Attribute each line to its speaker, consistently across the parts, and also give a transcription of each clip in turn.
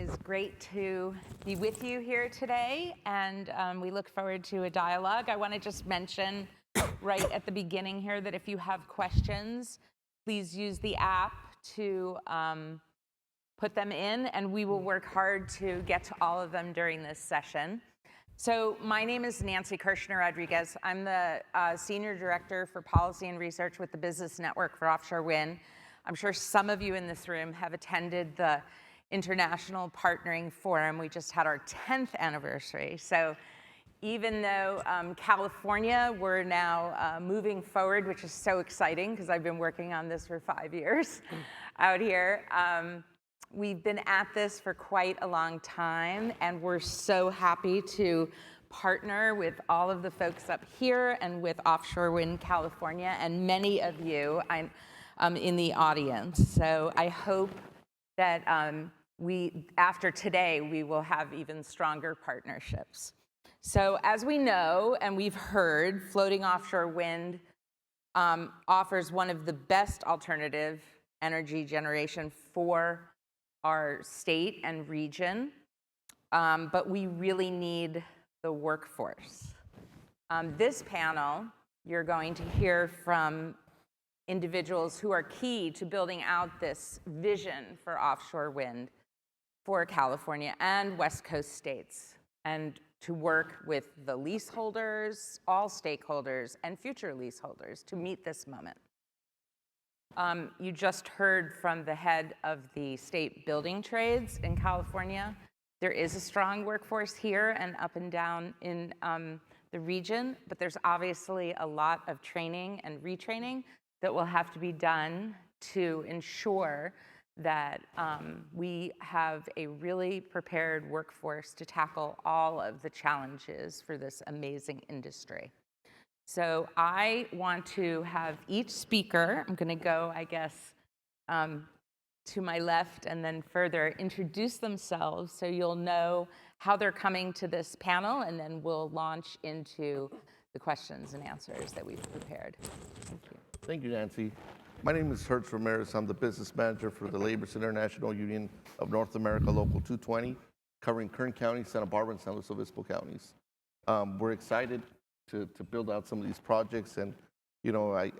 Speaker 1: is great to be with you here today, and we look forward to a dialogue. I want to just mention right at the beginning here that if you have questions, please use the app to put them in, and we will work hard to get to all of them during this session. So my name is Nancy Kirshner-Rodriguez. I'm the Senior Director for Policy and Research with the Business Network for Offshore Wind. I'm sure some of you in this room have attended the International Partnering Forum. We just had our 10th anniversary. So even though California, we're now moving forward, which is so exciting because I've been working on this for 5 years out here. We've been at this for quite a long time, and we're so happy to partner with all of the folks up here and with Offshore Wind California and many of you in the audience. So I hope that after today, we will have even stronger partnerships. So as we know, and we've heard, floating offshore wind offers one of the best alternative energy generation for our state and region, but we really need the workforce. This panel, you're going to hear from individuals who are key to building out this vision for offshore wind for California and West Coast states, and to work with the leaseholders, all stakeholders, and future leaseholders to meet this moment. You just heard from the head of the state building trades in California. There is a strong workforce here and up and down in the region, but there's obviously a lot of training and retraining that will have to be done to ensure that we have a really prepared workforce to tackle all of the challenges for this amazing industry. So I want to have each speaker, I'm going to go, I guess, to my left and then further introduce themselves so you'll know how they're coming to this panel, and then we'll launch into the questions and answers that we've prepared. Thank you.
Speaker 2: Thank you, Nancy. My name is Hertz Ramirez. I'm the business manager for the Labor's International Union of North America, Local 220, covering Kern County, Santa Barbara, and San Luis Obispo counties. We're excited to build out some of these projects, and you know, I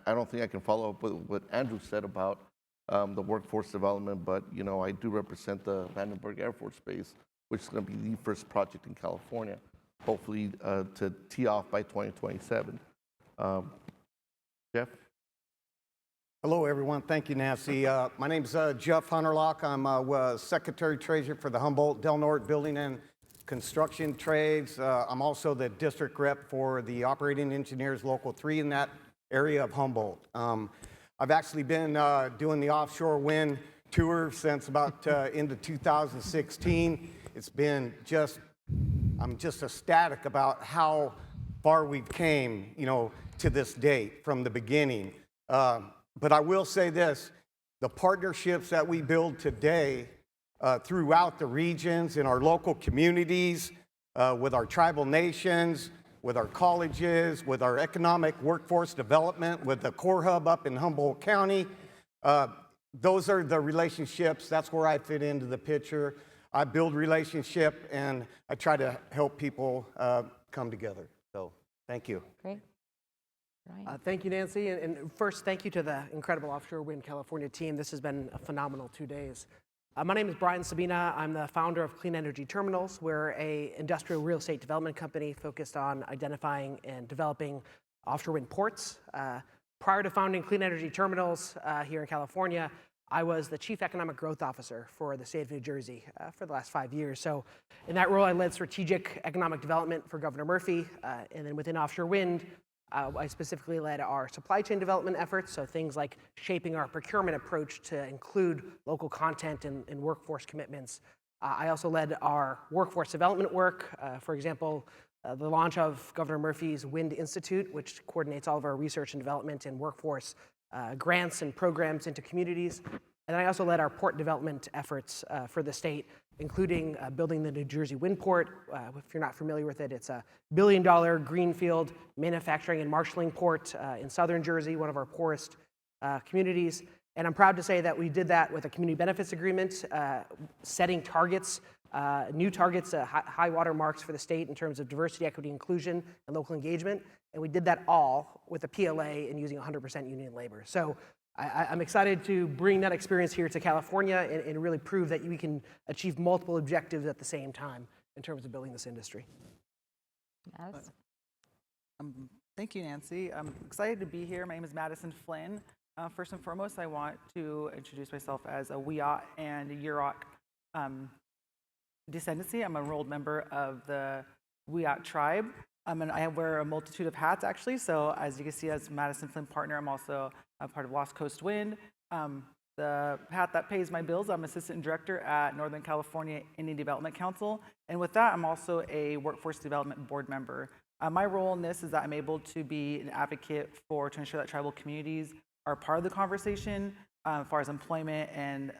Speaker 2: don't think I can follow up with what Andrew said about the workforce development, but you know, I do represent the Vandenberg Air Force Base, which is going to be the first project in California, hopefully to tee off by 2027. Jeff?
Speaker 3: Hello, everyone. Thank you, Nancy. My name is Jeff Hunerlach. I'm Secretary Treasurer for the Humboldt Del Norte Building and Construction Trades. I'm also the district rep for the Operating Engineers Local 3 in that area of Humboldt. I've actually been doing the offshore wind tour since about into 2016. It's been I'm just ecstatic about how far we've came, you know, to this date from the beginning. But I will say this, the partnerships that we build today throughout the regions, in our local communities, with our tribal nations, with our colleges, with our economic workforce development, with the core hub up in Humboldt County, those are the relationships. That's where I fit into the picture. I build relationship, and I try to help people come together. So thank you.
Speaker 1: Great. Right.
Speaker 4: Thank you, Nancy. And first, thank you to the incredible Offshore Wind California team. This has been a phenomenal 2 days. My name is Brian Sabina. I'm the founder of Clean Energy Terminals. We're an industrial real estate development company focused on identifying and developing offshore wind ports. Prior to founding Clean Energy Terminals here in California, I was the Chief Economic Growth Officer for the state of New Jersey for the last 5 years. So in that role, I led strategic economic development for Governor Murphy. And then within offshore wind, I specifically led our supply chain development efforts, so things like shaping our procurement approach to include local content and workforce commitments. I also led our workforce development work, for example, the launch of Governor Murphy's Wind Institute, which coordinates all of our research and development and workforce grants and programs into communities. And I also led our port development efforts for the state, including building the New Jersey Wind Port. If you're not familiar with it, it's a $1 billion greenfield manufacturing and marshaling port in southern Jersey, one of our poorest communities. And I'm proud to say that we did that with a community benefits agreement, setting targets, new targets, high water marks for the state in terms of diversity, equity, inclusion, and local engagement. And we did that all with a PLA and using 100% union labor. So I'm excited to bring that experience here to California and really prove that we can achieve multiple objectives at the same time in terms of building this industry.
Speaker 1: Madison.
Speaker 5: Thank you, Nancy. I'm excited to be here. My name is Madison Flynn. First and foremost, I want to introduce myself as a Wiyot and Yurok descendancy. I'm an enrolled member of the Wiyot tribe, and I wear a multitude of hats, actually. So as you can see, as Madison Flynn partner, I'm also a part of Lost Coast Wind. The hat that pays my bills, I'm assistant director at Northern California Indian Development Council. And with that, I'm also a workforce development board member. My role in this is that I'm able to be an advocate to ensure that tribal communities are part of the conversation as far as employment and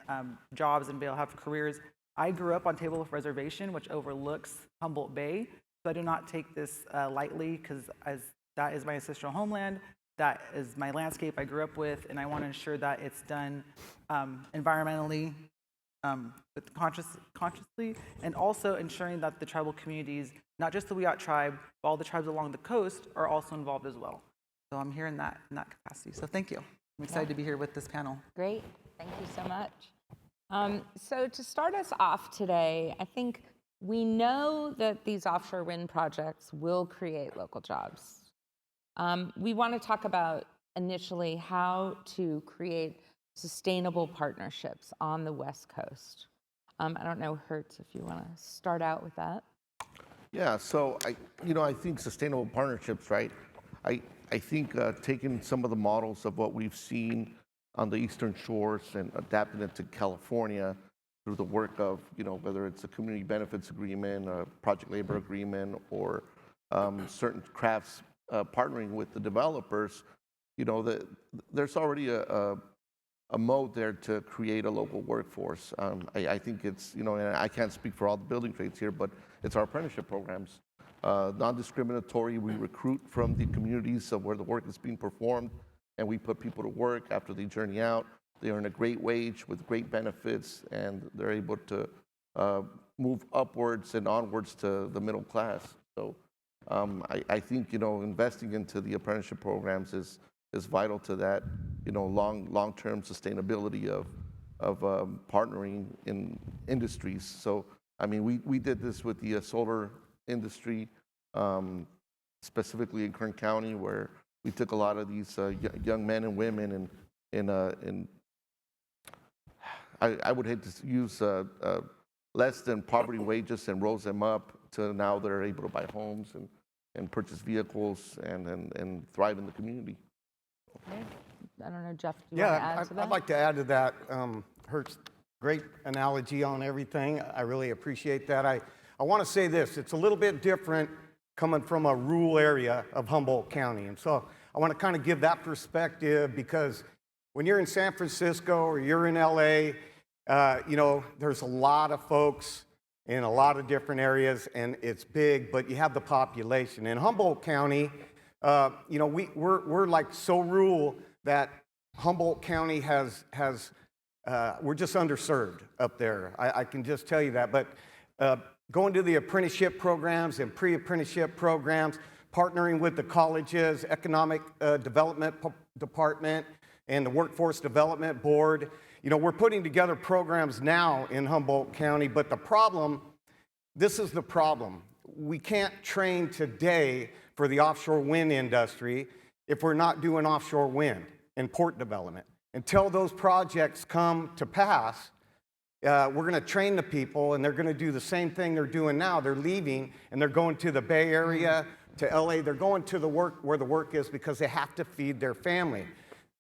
Speaker 5: jobs and be able to have careers. I grew up on Table of Reservation, which overlooks Humboldt Bay. So I do not take this lightly, because as that is my ancestral homeland, that is my landscape I grew up with, and I want to ensure that it's done environmentally, with consciously, and also ensuring that the tribal communities, not just the Wiyot tribe, but all the tribes along the coast are also involved as well. So I'm here in that capacity. So thank you. I'm excited to be here with this panel.
Speaker 1: Great. Thank you so much. So to start us off today, I think we know that these offshore wind projects will create local jobs. We want to talk about initially how to create sustainable partnerships on the West Coast. I don't know, Hertz, if you want to start out with that.
Speaker 2: Yeah, so I think sustainable partnerships, right? I think taking some of the models of what we've seen on the Eastern Shores and adapting it to California through the work of, whether it's a community benefits agreement, a project labor agreement, or certain crafts partnering with the developers, there's already a mode there to create a local workforce. I think it's, and I can't speak for all the building trades here, but it's our apprenticeship programs. Non-discriminatory, we recruit from the communities of where the work is being performed, and we put people to work after they journey out. They earn a great wage with great benefits, and they're able to move upwards and onwards to the middle class. So I think, investing into the apprenticeship programs is vital to that, long-term sustainability of partnering in industries. So, we did this with the solar industry, specifically in Kern County, where we took a lot of these young men and women and I would hate to use less than poverty wages and rose them up to now they're able to buy homes and purchase vehicles and thrive in the community.
Speaker 1: Okay. I don't know, Jeff, do you want to add to that?
Speaker 3: I'd like to add to that. Hertz, great analogy on everything. I really appreciate that. I want to say this. It's a little bit different coming from a rural area of Humboldt County. And so I want to kind of give that perspective, because when you're in San Francisco or you're in LA, there's a lot of folks in a lot of different areas, and it's big, but you have the population. In Humboldt County, we're like so rural that Humboldt County we're just underserved up there. I can just tell you that. But going to the apprenticeship programs and pre-apprenticeship programs, partnering with the colleges, economic development department, and the workforce development board. We're putting together programs now in Humboldt County, but this is the problem. We can't train today for the offshore wind industry if we're not doing offshore wind and port development. Until those projects come to pass, we're going to train the people, and they're going to do the same thing they're doing now. They're leaving, and they're going to the Bay Area, to LA. They're going to the work where the work is because they have to feed their family.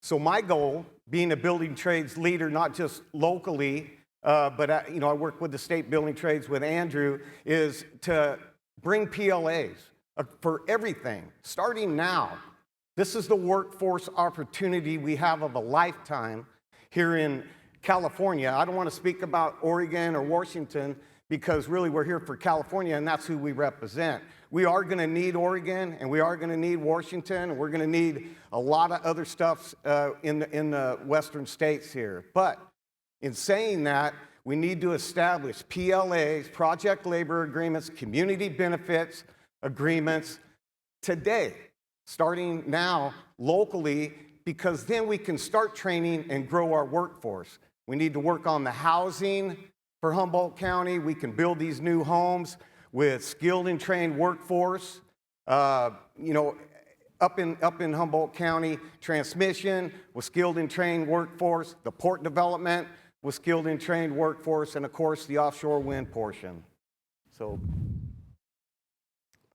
Speaker 3: So my goal, being a building trades leader, not just locally, but I work with the state building trades with Andrew, is to bring PLAs for everything, starting now. This is the workforce opportunity we have of a lifetime here in California. I don't want to speak about Oregon or Washington, because really we're here for California and that's who we represent. We are going to need Oregon and we are going to need Washington and we're going to need a lot of other stuff in the western states here. But in saying that, we need to establish PLAs, project labor agreements, community benefits agreements today, starting now locally, because then we can start training and grow our workforce. We need to work on the housing for Humboldt County. We can build these new homes with skilled and trained workforce. Up in Humboldt County, transmission with skilled and trained workforce, the port development with skilled and trained workforce, and of course the offshore wind portion. So,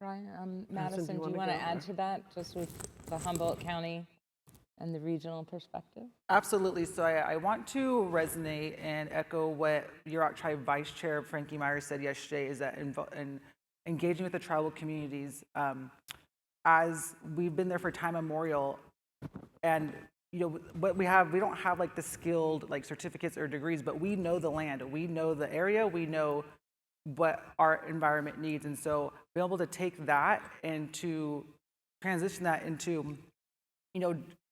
Speaker 1: Brian, Madison, do you want to add to that, just with the Humboldt County and the regional perspective?
Speaker 5: Absolutely. So I want to resonate and echo what Yurok Tribe Vice Chair Frankie Myers said yesterday, is that in engaging with the tribal communities, as we've been there for time immemorial, and what we don't have like the skilled like certificates or degrees, but we know the land, we know the area, we know what our environment needs, and so being able to take that and to transition that into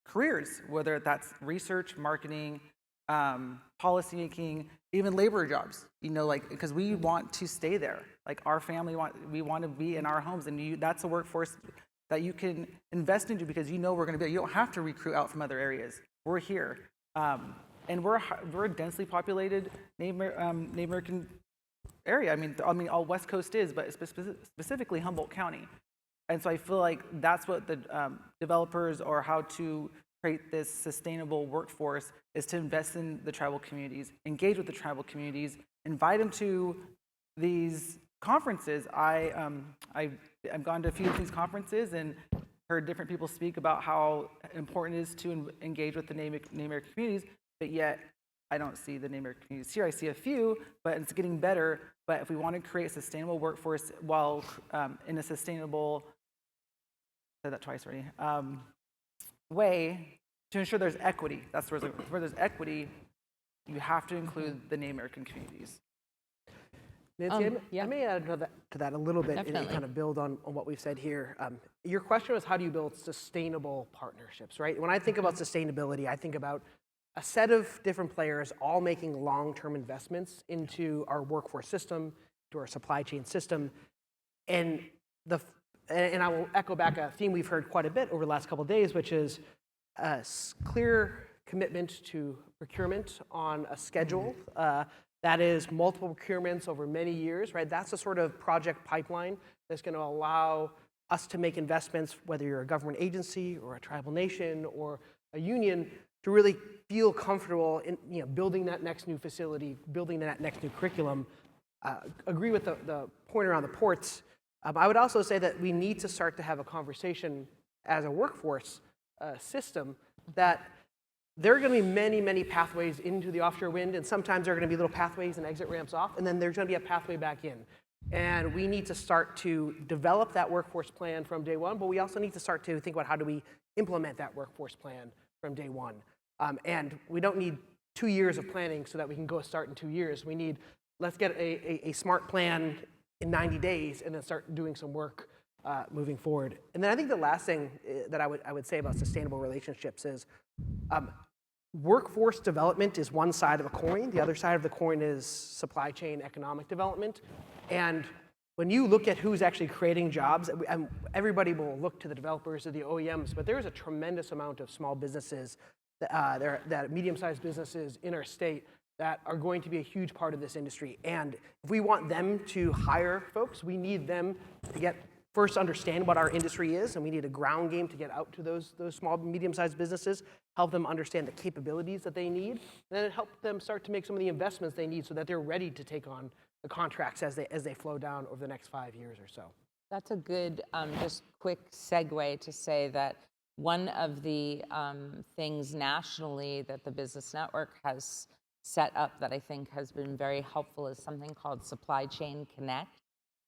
Speaker 5: careers, whether that's research, marketing, policy making, even labor jobs, because we want to stay there. Like our family we want to be in our homes, and that's a workforce that you can invest into, because we're going to be. You don't have to recruit out from other areas. We're here, and we're a densely populated Native American area. I mean, all West Coast is, but specifically Humboldt County. And so I feel like that's what the developers, or how to create this sustainable workforce, is to invest in the tribal communities, engage with the tribal communities, invite them to these conferences. I've gone to a few of these conferences and heard different people speak about how important it is to engage with the Native American communities, but yet I don't see the Native American communities here. I see a few, but it's getting better. But if we want to create a sustainable workforce while in a sustainable, said that twice already, way to ensure there's equity. That's where there's equity, you have to include the Native American communities.
Speaker 4: Nancy,
Speaker 1: yeah.
Speaker 4: I may add to that a little bit and
Speaker 1: Definitely.
Speaker 4: kind of build on what we've said here. Your question was, how do you build sustainable partnerships, right? When I think about sustainability, I think about a set of different players all making long-term investments into our workforce system, to our supply chain system. And I will echo back a theme we've heard quite a bit over the last couple of days, which is a clear commitment to procurement on a schedule. That is multiple procurements over many years, right? That's the sort of project pipeline that's going to allow us to make investments, whether you're a government agency or a tribal nation or a union, to really feel comfortable in building that next new facility, building that next new curriculum. Agree with the point around the ports. I would also say that we need to start to have a conversation as a workforce system that there are going to be many, many pathways into the offshore wind, and sometimes there are going to be little pathways and exit ramps off, and then there's going to be a pathway back in. And we need to start to develop that workforce plan from day one, but we also need to start to think about how do we implement that workforce plan from day one. And we don't need 2 years of planning so that we can go start in 2 years. We need, let's get a smart plan in 90 days and then start doing some work moving forward. And then I think the last thing that I would say about sustainable relationships is workforce development is one side of a coin. The other side of the coin is supply chain economic development. And when you look at who's actually creating jobs, everybody will look to the developers or the OEMs, but there is a tremendous amount of small businesses, that medium-sized businesses in our state that are going to be a huge part of this industry. And if we want them to hire folks, we need them to first understand what our industry is, and we need a ground game to get out to those small, medium-sized businesses, help them understand the capabilities that they need, and then help them start to make some of the investments they need so that they're ready to take on the contracts as they flow down over the next 5 years or so.
Speaker 1: That's a good, just quick segue to say that one of the things nationally that the Business Network has set up that I think has been very helpful is something called Supply Chain Connect.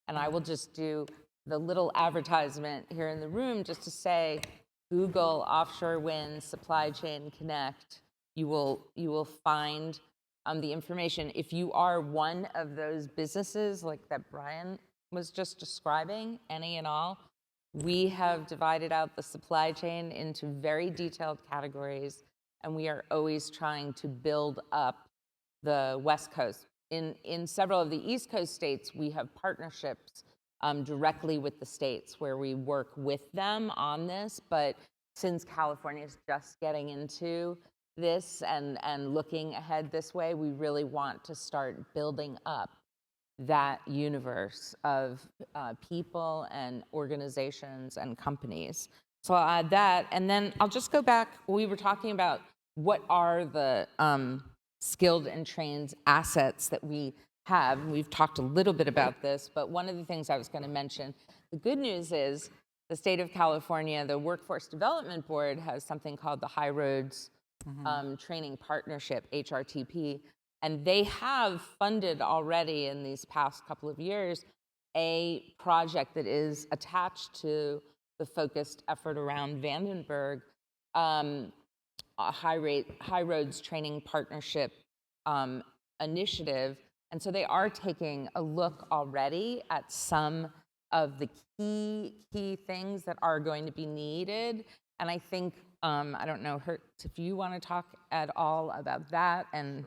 Speaker 1: And I will just do the little advertisement here in the room just to say, Google offshore wind supply chain connect. You will find the information. If you are one of those businesses like that Brian was just describing, any and all, we have divided out the supply chain into very detailed categories, and we are always trying to build up the West Coast. In several of the East Coast states, we have partnerships directly with the states where we work with them on this, but since California is just getting into this and looking ahead this way, we really want to start building up that universe of people and organizations and companies. So I'll add that, and then I'll just go back. We were talking about what are the skilled and trained assets that we have. We've talked a little bit about this, but one of the things I was going to mention, the good news is the state of California, the Workforce Development Board has something called the High Roads Training Partnership, HRTP, and they have funded already in these past couple of years a project that is attached to the focused effort around Vandenberg, a High Roads Training Partnership initiative. And so they are taking a look already at some of the key things that are going to be needed. And I think, I don't know, Hertz, if you want to talk at all about that and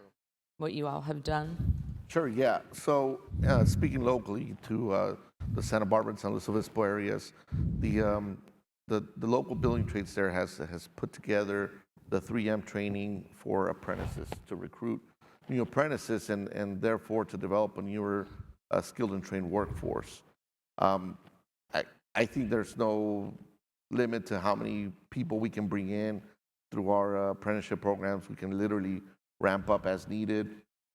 Speaker 1: what you all have done.
Speaker 2: Sure, yeah. So speaking locally to the Santa Barbara and San Luis Obispo areas, the local building trades there has put together the 3M training for apprentices to recruit new apprentices and therefore to develop a newer skilled and trained workforce. I think there's no limit to how many people we can bring in through our apprenticeship programs. We can literally ramp up as needed.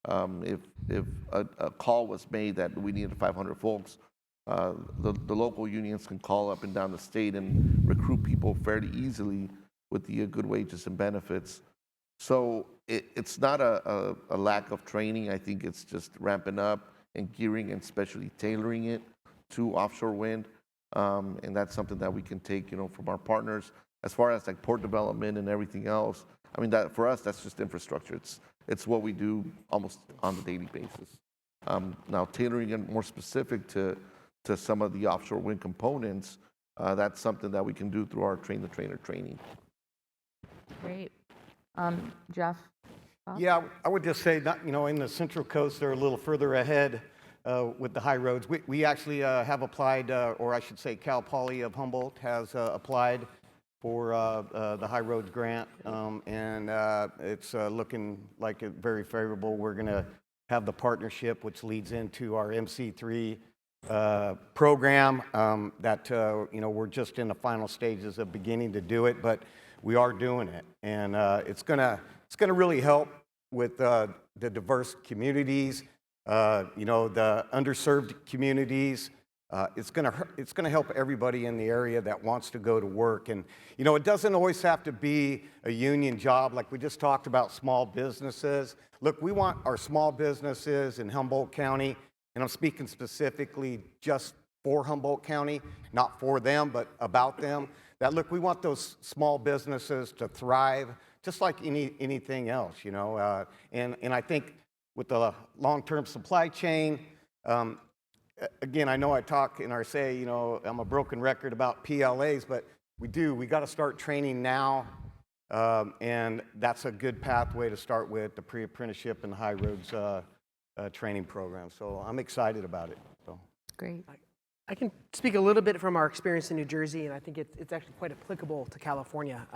Speaker 2: If a call was made that we needed 500 folks, the local unions can call up and down the state and recruit people fairly easily with the good wages and benefits. So it's not a lack of training. I think it's just ramping up and gearing and especially tailoring it to offshore wind. And that's something that we can take, from our partners. As far as like port development and everything else, I mean, that for us, that's just infrastructure. It's what we do almost on a daily basis. Now, tailoring it more specific to some of the offshore wind components, that's something that we can do through our train-the-trainer training.
Speaker 1: Great. Jeff?
Speaker 3: Yeah, I would just say that, in the Central Coast, they're a little further ahead with the high roads. We actually have applied, or I should say Cal Poly of Humboldt has applied for the High Roads grant, and it's looking like it's very favorable. We're going to have the partnership, which leads into our MC3 program that, we're just in the final stages of beginning to do it, but we are doing it. And it's going to really help with the diverse communities, the underserved communities. It's going to help everybody in the area that wants to go to work. And, it doesn't always have to be a union job like we just talked about small businesses. Look, we want our small businesses in Humboldt County, and I'm speaking specifically just for Humboldt County, not for them, but about them, that, look, we want those small businesses to thrive just like anything else, And I think with the long-term supply chain, again, I know I talk and I say, I'm a broken record about PLAs, but we got to start training now, and that's a good pathway to start with the pre-apprenticeship and the High Roads training program. So I'm excited about it. So.
Speaker 1: Great.
Speaker 4: I can speak a little bit from our experience in New Jersey, and I think it's actually quite applicable to California.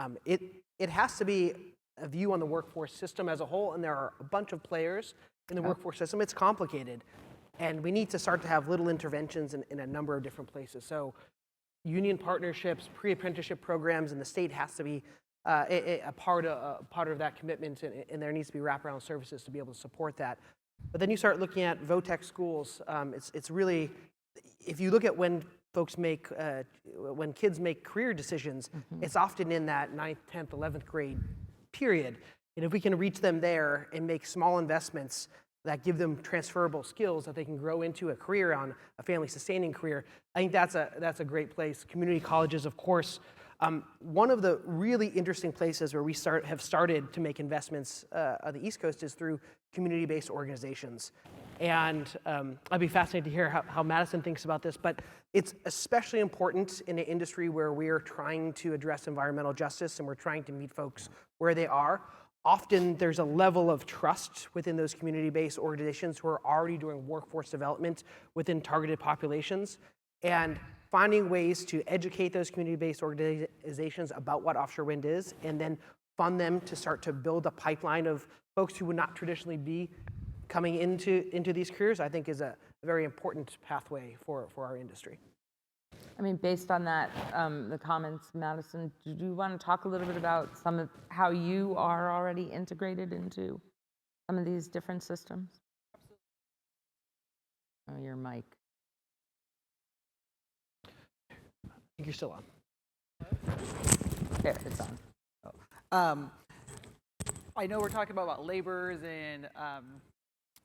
Speaker 4: It has to be a view on the workforce system as a whole, and there are a bunch of players in the workforce system. It's complicated. And we need to start to have little interventions in a number of different places. So union partnerships, pre-apprenticeship programs, and the state has to be a part of that commitment, and there needs to be wraparound services to be able to support that. But then you start looking at VOTEC schools. It's really, if you look at when kids make career decisions, it's often in that 9th, 10th, 11th grade period. And if we can reach them there and make small investments that give them transferable skills that they can grow into a career on, a family-sustaining career, I think that's a great place. Community colleges, of course, One of the really interesting places where we have started to make investments on the East Coast is through community-based organizations. And I'd be fascinated to hear how Madison thinks about this, but it's especially important in an industry where we're trying to address environmental justice and we're trying to meet folks where they are. Often there's a level of trust within those community-based organizations who are already doing workforce development within targeted populations. And finding ways to educate those community-based organizations about what offshore wind is and then fund them to start to build a pipeline of folks who would not traditionally be coming into these careers, I think is a very important pathway for our industry.
Speaker 1: I mean, based on that, the comments, Madison, do you want to talk a little bit about some of how you are already integrated into some of these different systems? Oh, your mic.
Speaker 4: I think you're still on.
Speaker 1: There, it's on.
Speaker 5: I know we're talking about laborers and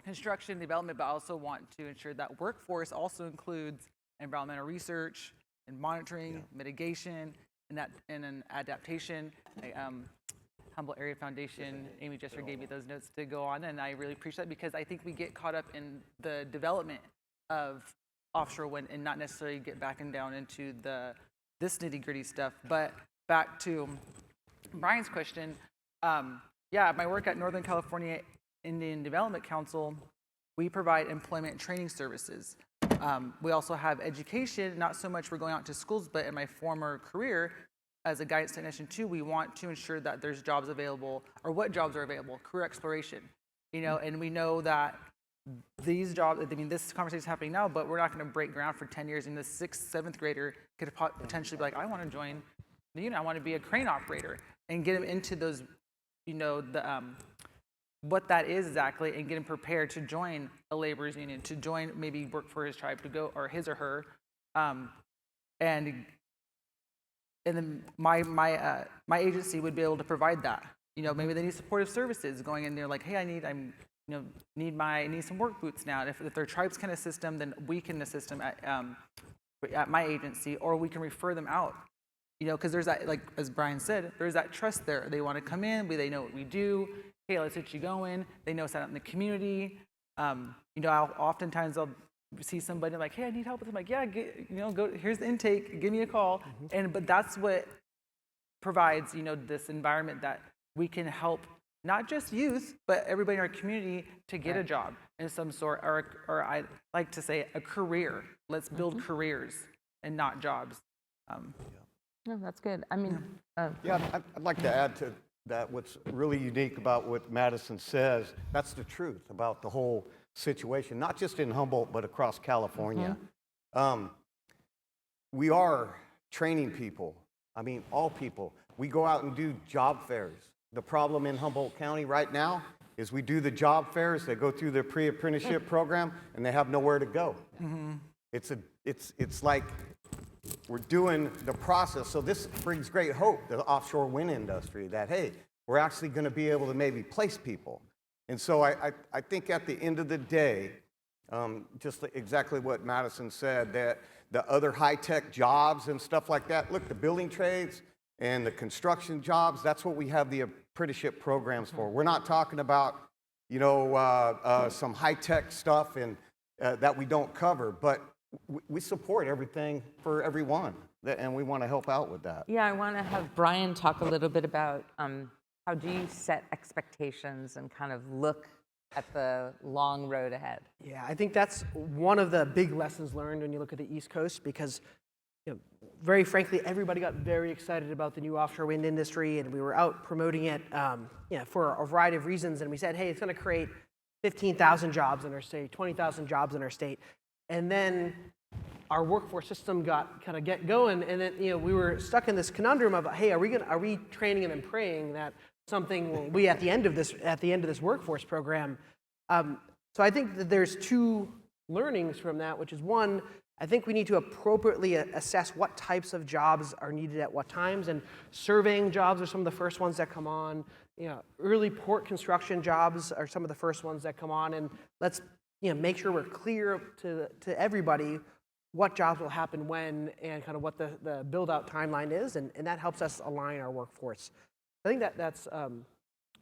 Speaker 5: construction development, but I also want to ensure that workforce also includes environmental research and monitoring, mitigation, and an adaptation. Humboldt Area Foundation, Amy Jesser gave me those notes to go on, and I really appreciate that because I think we get caught up in the development of offshore wind and not necessarily get back and down into this nitty-gritty stuff. But back to Brian's question, my work at Northern California Indian Development Council, we provide employment and training services. We also have education, not so much we're going out to schools, but in my former career as a guidance technician too, we want to ensure that there's jobs available, or what jobs are available, career exploration. And we know that these jobs, I mean, this conversation is happening now, but we're not going to break ground for 10 years. And the 6th, 7th grader could potentially be like, I want to join the unit. I want to be a crane operator, and get them into those, what that is exactly, and get him prepared to join a laborers union, to join, maybe work for his tribe, to go, or his or her, and then my agency would be able to provide that. Maybe they need supportive services going in there, like, hey, I need some work boots now. And if their tribes can assist them, then we can assist them at my agency, or we can refer them out. Because there's that, like as Brian said, there's that trust there. They want to come in, they know what we do. Hey, let's get you going. They know us out in the community. Oftentimes I'll see somebody like, hey, I need help with them. Like, yeah, go. Here's the intake. Give me a call. But that's what provides, this environment that we can help not just youth, but everybody in our community to get a job in some sort, or I like to say a career. Let's build careers and not jobs.
Speaker 1: No, that's good. I mean,
Speaker 3: I'd like to add to that what's really unique about what Madison says. That's the truth about the whole situation, not just in Humboldt, but across California. We are training people. I mean, all people. We go out and do job fairs. The problem in Humboldt County right now is we do the job fairs, they go through their pre-apprenticeship program, and they have nowhere to go. It's like we're doing the process. So this brings great hope to the offshore wind industry that, hey, we're actually going to be able to maybe place people. And so I think at the end of the day, just exactly what Madison said, that the other high-tech jobs and stuff like that, look, the building trades and the construction jobs, that's what we have the apprenticeship programs for. We're not talking about, some high-tech stuff and that we don't cover, but we support everything for everyone, and we want to help out with that.
Speaker 1: yeah, I want to have Brian talk a little bit about how do you set expectations and kind of look at the long road ahead.
Speaker 4: Yeah, I think that's one of the big lessons learned when you look at the East Coast, because very frankly, everybody got very excited about the new offshore wind industry, and we were out promoting it for a variety of reasons. And we said, hey, it's going to create 15,000 jobs in our state, 20,000 jobs in our state. And then our workforce system got kind of get going, and then we were stuck in this conundrum of, hey, are we training and then praying that something will be at the end of this workforce program? So I think that there's two learnings from that, which is one, I think we need to appropriately assess what types of jobs are needed at what times, and surveying jobs are some of the first ones that come on. Early port construction jobs are some of the first ones that come on, and let's make sure we're clear to everybody what jobs will happen when and kind of what the build-out timeline is, and that helps us align our workforce. I think that's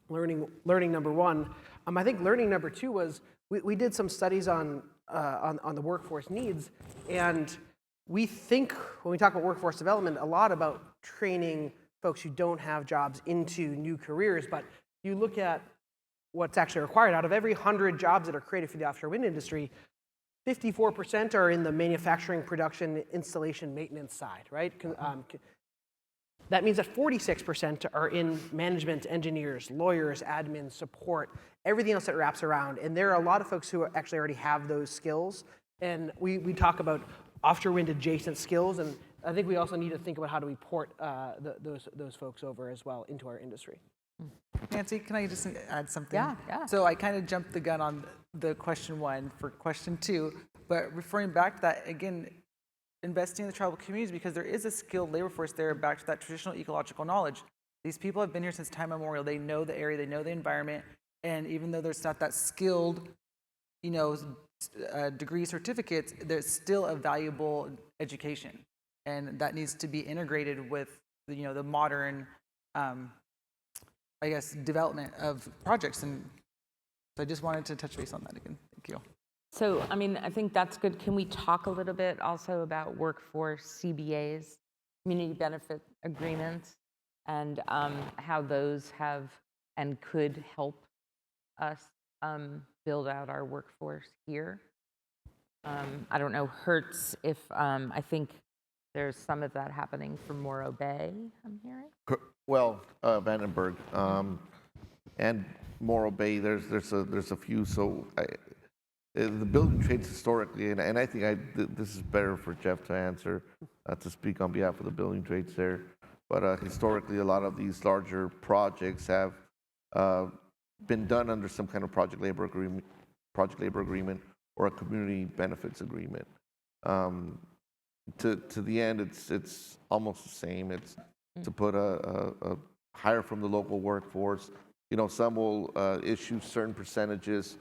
Speaker 4: learning number one. I think learning number two was we did some studies on the workforce needs, and we think when we talk about workforce development a lot about training folks who don't have jobs into new careers, but you look at what's actually required. Out of every 100 jobs that are created for the offshore wind industry, 54% are in the manufacturing, production, installation, maintenance side, right? That means that 46% are in management, engineers, lawyers, admin, support, everything else that wraps around. And there are a lot of folks who actually already have those skills. And we talk about offshore wind adjacent skills, and I think we also need to think about how do we port those folks over as well into our industry.
Speaker 5: Nancy, can I just add something?
Speaker 1: Yeah.
Speaker 5: So I kind of jumped the gun on the question one for question two, but referring back to that, again, investing in the tribal communities, because there is a skilled labor force there, back to that traditional ecological knowledge. These people have been here since time immemorial. They know the area, they know the environment, and even though there's not that skilled, degree certificates, there's still a valuable education, and that needs to be integrated with the modern development of projects. And so I just wanted to touch base on that again. Thank you.
Speaker 1: So, I think that's good. Can we talk a little bit also about workforce CBAs, community benefit agreements, and how those have and could help us build out our workforce here? I don't know, Hertz, if I think there's some of that happening for Morro Bay, I'm hearing.
Speaker 2: Well, Vandenberg and Morro Bay, there's a few. So the building trades historically, and I think this is better for Jeff to answer, to speak on behalf of the building trades there. But historically, a lot of these larger projects have been done under some kind of project labor agreement, or a community benefits agreement. To the end, it's almost the same. It's to put a hire from the local workforce. Some will issue certain percentages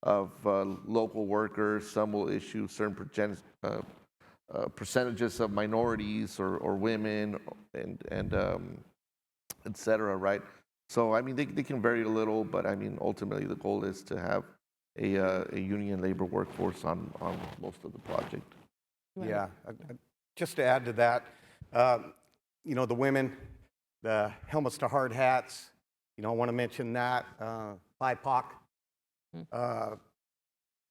Speaker 2: of local workers. Some will issue certain percentages of minorities or women, and et cetera, right? So, they can vary a little, but ultimately the goal is to have a union labor workforce on most of the project.
Speaker 3: Yeah, just to add to that, the women, the helmets to hard hats, I want to mention that, BIPOC,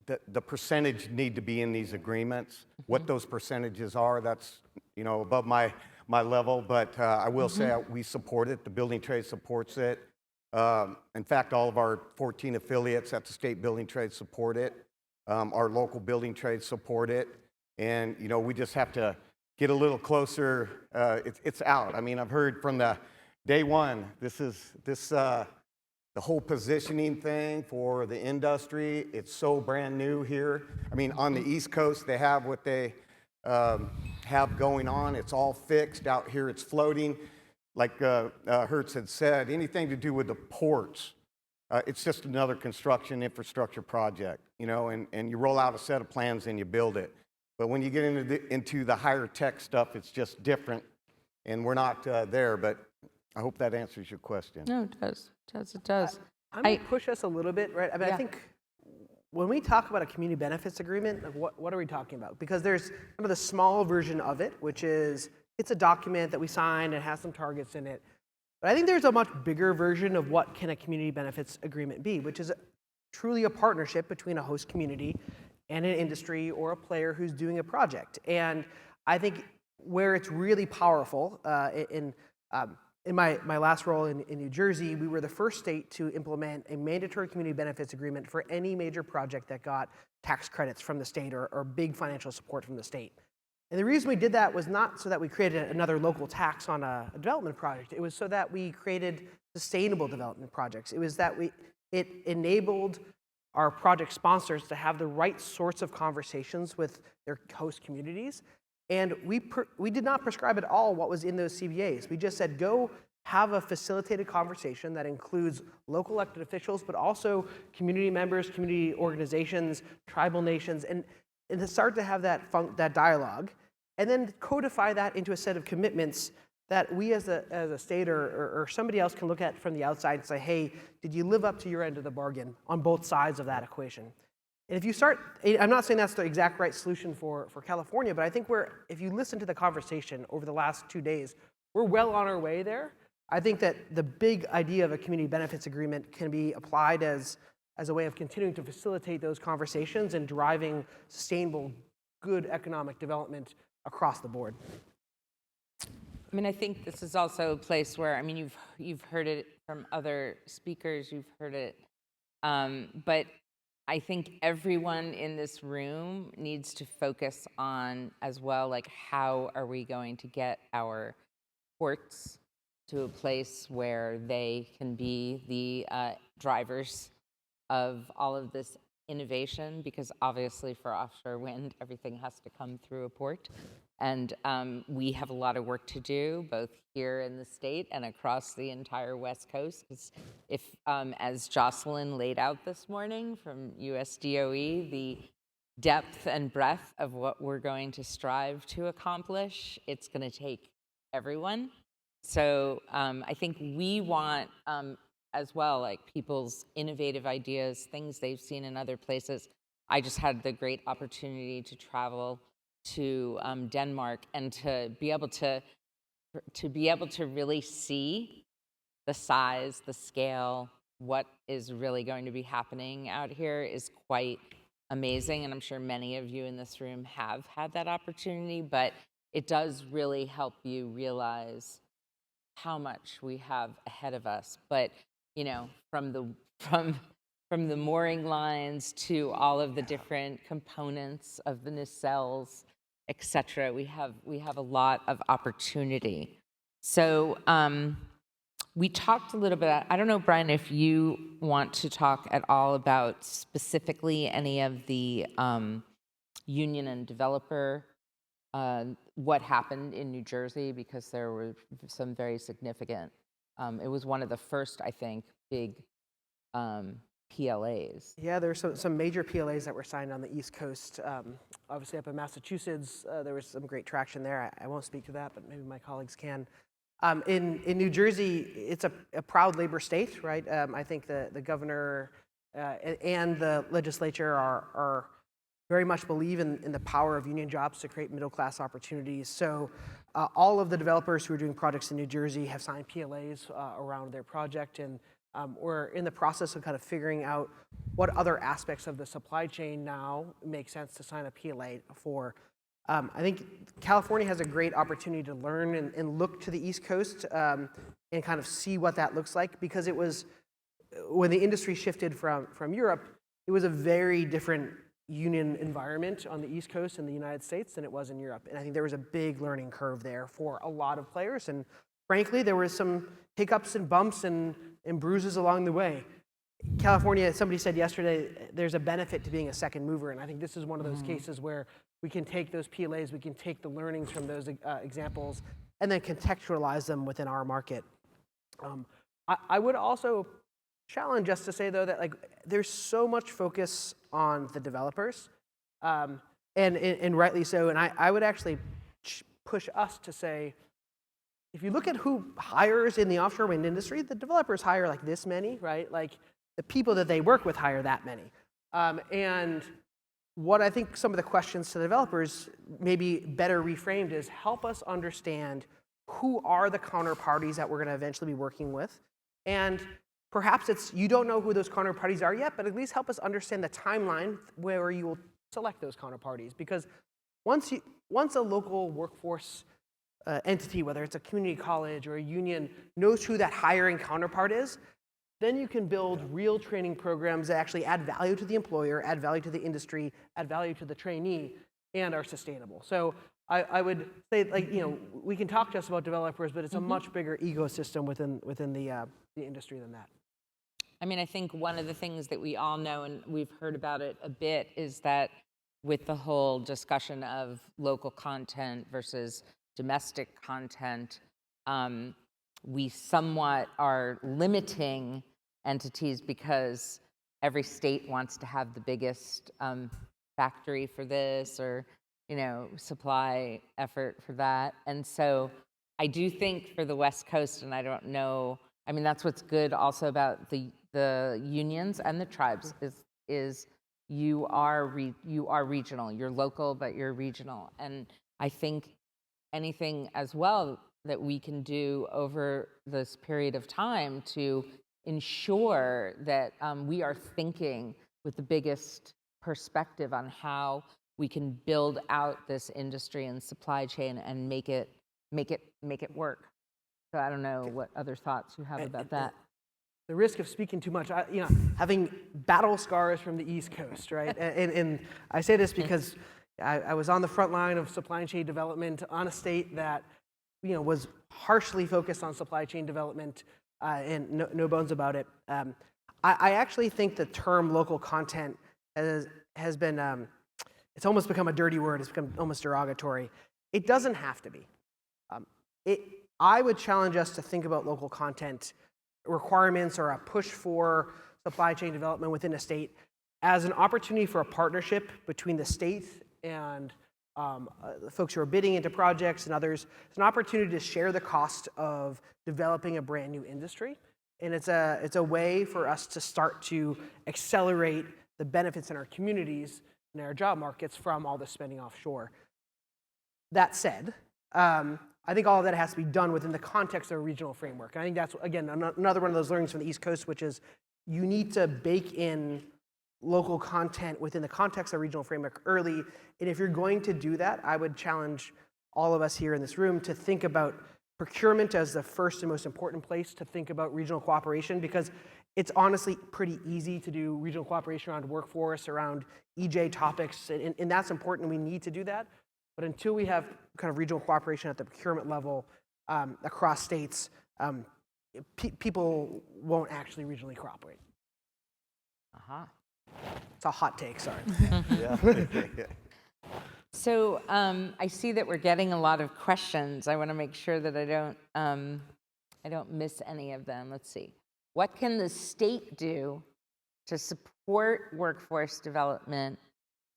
Speaker 3: the percentage need to be in these agreements. What those percentages are, that's, above my level, but I will say we support it. The building trade supports it. In fact, all of our 14 affiliates at the state building trade support it. Our local building trades support it. And, we just have to get a little closer. It's out. I've heard from the day one, the whole positioning thing for the industry, it's so brand new here. On the East Coast, they have what they have going on. It's all fixed. Out here, it's floating. Like Hertz had said, anything to do with the ports, it's just another construction infrastructure project, and you roll out a set of plans and you build it. But when you get into the higher tech stuff, it's just different, and we're not there. But I hope that answers your question.
Speaker 1: No, it does. It does.
Speaker 4: I'm going to push us a little bit, right?
Speaker 1: Yeah.
Speaker 4: I think when we talk about a community benefits agreement, what are we talking about? Because there's kind of the small version of it, which is it's a document that we sign and has some targets in it. But I think there's a much bigger version of what can a community benefits agreement be, which is truly a partnership between a host community and an industry or a player who's doing a project. And I think where it's really powerful, in my last role in New Jersey, we were the first state to implement a mandatory community benefits agreement for any major project that got tax credits from the state or big financial support from the state. And the reason we did that was not so that we created another local tax on a development project. It was so that we created sustainable development projects. It was that it enabled our project sponsors to have the right sorts of conversations with their host communities. And we did not prescribe at all what was in those CBAs. We just said, go have a facilitated conversation that includes local elected officials, but also community members, community organizations, tribal nations. And and to start to have that dialogue, and then codify that into a set of commitments that we as a state or somebody else can look at from the outside and say, hey, did you live up to your end of the bargain on both sides of that equation? And if you start, I'm not saying that's the exact right solution for California, but I think if you listen to the conversation over the last 2 days, we're well on our way there. I think that the big idea of a community benefits agreement can be applied as a way of continuing to facilitate those conversations and driving sustainable, good economic development across the board.
Speaker 1: I mean, I think this is also a place where, I mean, you've heard it from other speakers, you've heard it, but I think everyone in this room needs to focus on as well, like, how are we going to get our ports to a place where they can be the drivers of all of this innovation, because obviously for offshore wind, everything has to come through a port. And we have a lot of work to do, both here in the state and across the entire West Coast. If, as Jocelyn laid out this morning from USDOE, the depth and breadth of what we're going to strive to accomplish, it's going to take everyone. So I think we want, as well, like, people's innovative ideas, things they've seen in other places. I just had the great opportunity to travel to Denmark and to be able to really see the size, the scale, what is really going to be happening out here is quite amazing. And I'm sure many of you in this room have had that opportunity, but it does really help you realize how much we have ahead of us. But, you know, from the mooring lines to all of the different components of the nacelles, et cetera, we have a lot of opportunity. So we talked a little bit, I don't know, Brian, if you want to talk at all about specifically any of the union and developer, what happened in New Jersey, because there were some very significant, it was one of the first, I think, big PLAs.
Speaker 4: Yeah, there's some major PLAs that were signed on the East Coast. Obviously, up in Massachusetts, there was some great traction there. I won't speak to that, but maybe my colleagues can. In New Jersey, it's a proud labor state, right? I think the governor and the legislature are very much believe in the power of union jobs to create middle-class opportunities. So all of the developers who are doing projects in New Jersey have signed PLAs around their project, and we're in the process of kind of figuring out what other aspects of the supply chain now make sense to sign a PLA for. I think California has a great opportunity to learn and look to the East Coast and kind of see what that looks like, because it was, when the industry shifted from Europe, it was a very different union environment on the East Coast in the United States than it was in Europe. And I think there was a big learning curve there for a lot of players. And frankly, there were some hiccups and bumps and bruises along the way. California, somebody said yesterday, there's a benefit to being a second mover. And I think this is one of those cases where we can take those PLAs, we can take the learnings from those examples, and then contextualize them within our market. I would also challenge us to say, though, that, like, there's so much focus on the developers, and rightly so. And I would actually push us to say, if you look at who hires in the offshore wind industry, the developers hire like this many, right? Like, the people that they work with hire that many. And what I think some of the questions to the developers may be better reframed is, help us understand who are the counterparties that we're going to eventually be working with. And perhaps it's, you don't know who those counterparties are yet, but at least help us understand the timeline where you will select those counterparties. Because once a local workforce entity, whether it's a community college or a union, knows who that hiring counterpart is, then you can build real training programs that actually add value to the employer, add value to the industry, add value to the trainee, and are sustainable. So I would say, like, you know, we can talk just about developers, but it's a much bigger ecosystem within the industry than that.
Speaker 1: I mean, I think one of the things that we all know, and we've heard about it a bit, is that with the whole discussion of local content versus domestic content, we somewhat are limiting entities because every state wants to have the biggest factory for this or, supply effort for that. And so I do think for the West Coast, and I don't know, I mean, that's what's good also about the unions and the tribes is you are regional. You're local, but you're regional. And I think anything as well that we can do over this period of time to ensure that we are thinking with the biggest perspective on how we can build out this industry and supply chain and make it work. So I don't know what other thoughts you have about that.
Speaker 4: The risk of speaking too much, having battle scars from the East Coast, right? and I say this because I was on the front line of supply chain development on a state that, was harshly focused on supply chain development, and no bones about it. I actually think the term local content has been, it's almost become a dirty word. It's become almost derogatory. It doesn't have to be. I would challenge us to think about local content requirements or a push for supply chain development within a state as an opportunity for a partnership between the state and the folks who are bidding into projects and others. It's an opportunity to share the cost of developing a brand new industry. And it's a way for us to start to accelerate the benefits in our communities and our job markets from all the spending offshore. That said, I think all of that has to be done within the context of a regional framework. And I think that's, again, another one of those learnings from the East Coast, which is you need to bake in local content within the context of a regional framework early. And if you're going to do that, I would challenge all of us here in this room to think about procurement as the first and most important place to think about regional cooperation, because it's honestly pretty easy to do regional cooperation around workforce, around EJ topics, and that's important. We need to do that. But until we have kind of regional cooperation at the procurement level across states, people won't actually regionally cooperate. It's a hot take, sorry.
Speaker 1: So I see that we're getting a lot of questions. I want to make sure that I don't miss any of them. Let's see. What can the state do to support workforce development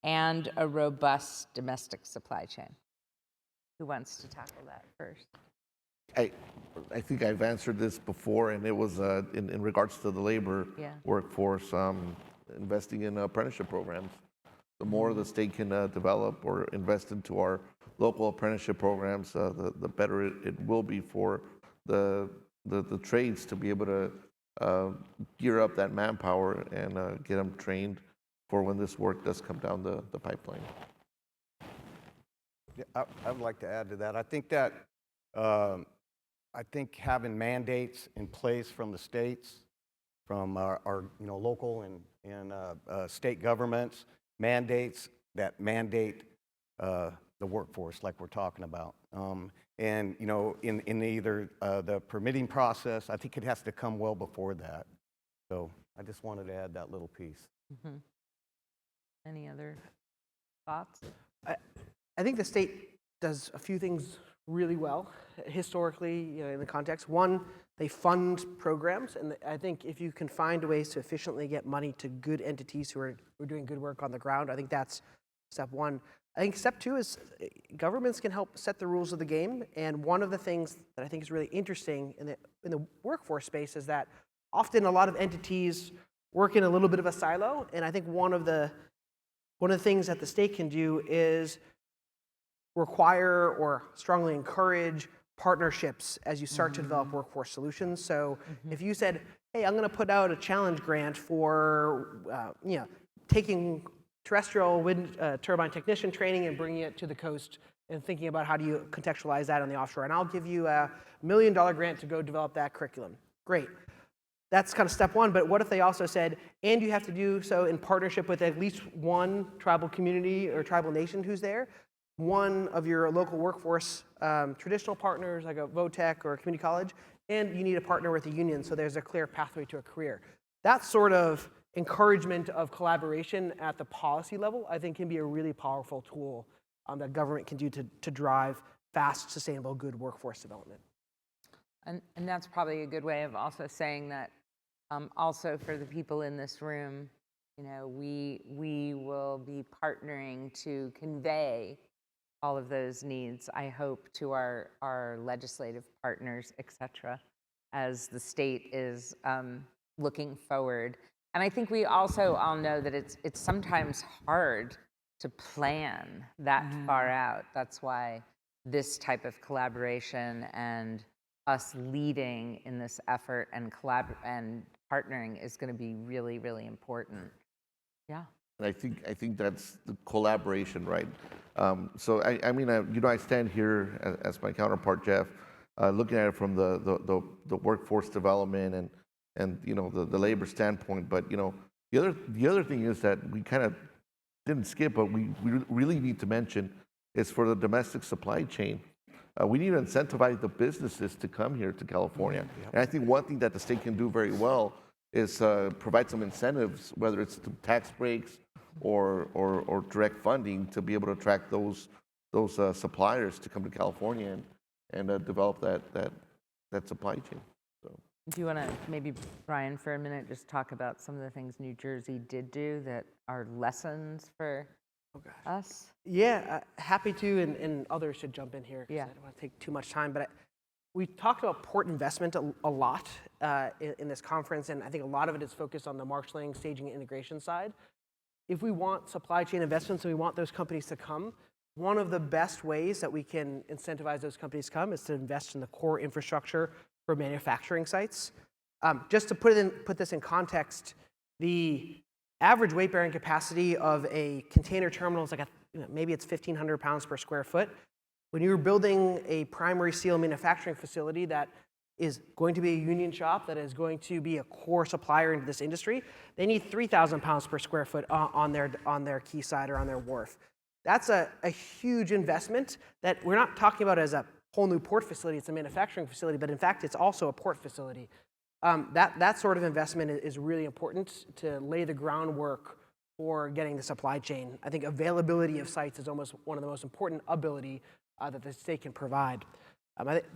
Speaker 1: and a robust domestic supply chain? Who wants to tackle that first?
Speaker 2: I think I've answered this before, and it was in regards to the labor workforce, investing in apprenticeship programs. The more the state can develop or invest into our local apprenticeship programs, the better it will be for the trades to be able to gear up that manpower and get them trained for when this work does come down the pipeline.
Speaker 3: Yeah, I would like to add to that. I think that I think having mandates in place from the states, from our local and state governments, mandates that mandate the workforce, like we're talking about, and in either the permitting process, I think it has to come well before that. So I just wanted to add that little piece.
Speaker 1: Mm-hmm. Any other thoughts?
Speaker 4: I think the state does a few things really well historically, in the context. One, they fund programs, and I think if you can find ways to efficiently get money to good entities who are doing good work on the ground, I think that's step one. I think step two is governments can help set the rules of the game, and one of the things that I think is really interesting in the workforce space is that often a lot of entities work in a little bit of a silo, and I think one of the things that the state can do is require or strongly encourage partnerships as you start to develop workforce solutions. So if you said, hey, I'm going to put out a challenge grant for taking terrestrial wind turbine technician training and bringing it to the coast and thinking about how do you contextualize that on the offshore, and I'll give you a $1 million grant to go develop that curriculum. Great. That's kind of step one, but what if they also said, and you have to do so in partnership with at least one tribal community or tribal nation who's there, one of your local workforce traditional partners like a VOTEC or a community college, and you need a partner with a union so there's a clear pathway to a career. That sort of encouragement of collaboration at the policy level, I think, can be a really powerful tool that government can do to drive fast, sustainable, good workforce development.
Speaker 1: And that's probably a good way of also saying that also for the people in this room, we will be partnering to convey all of those needs, I hope, to our legislative partners, et cetera, as the state is looking forward. And I think we also all know that it's sometimes hard to plan that far out. That's why this type of collaboration and us leading in this effort and partnering is going to be really, really important. Yeah.
Speaker 2: And I think that's the collaboration, right? So I stand here as my counterpart, Jeff, looking at it from the workforce development and the labor standpoint. But the other thing is that we kind of didn't skip, but we really need to mention is for the domestic supply chain. We need to incentivize the businesses to come here to California. And I think one thing that the state can do very well is provide some incentives, whether it's through tax breaks or direct funding, to be able to attract those suppliers to come to California and develop that supply chain. So.
Speaker 1: Do you want to maybe, Brian, for a minute, just talk about some of the things New Jersey did do that are lessons for us?
Speaker 4: Yeah, happy to, and others should jump in here, because I don't want to take too much time. But we talked about port investment a lot in this conference, and I think a lot of it is focused on the marshaling, staging, and integration side. If we want supply chain investments and we want those companies to come, one of the best ways that we can incentivize those companies to come is to invest in the core infrastructure for manufacturing sites. Just to put this in context, the average weight-bearing capacity of a container terminal is like maybe it's 1,500 pounds per square foot. When you're building a primary steel manufacturing facility that is going to be a union shop, that is going to be a core supplier into this industry, they need 3,000 pounds per square foot on their quayside or on their wharf. That's a huge investment that we're not talking about as a whole new port facility. It's a manufacturing facility, but in fact, it's also a port facility. That sort of investment is really important to lay the groundwork for getting the supply chain. I think availability of sites is almost one of the most important ability that the state can provide.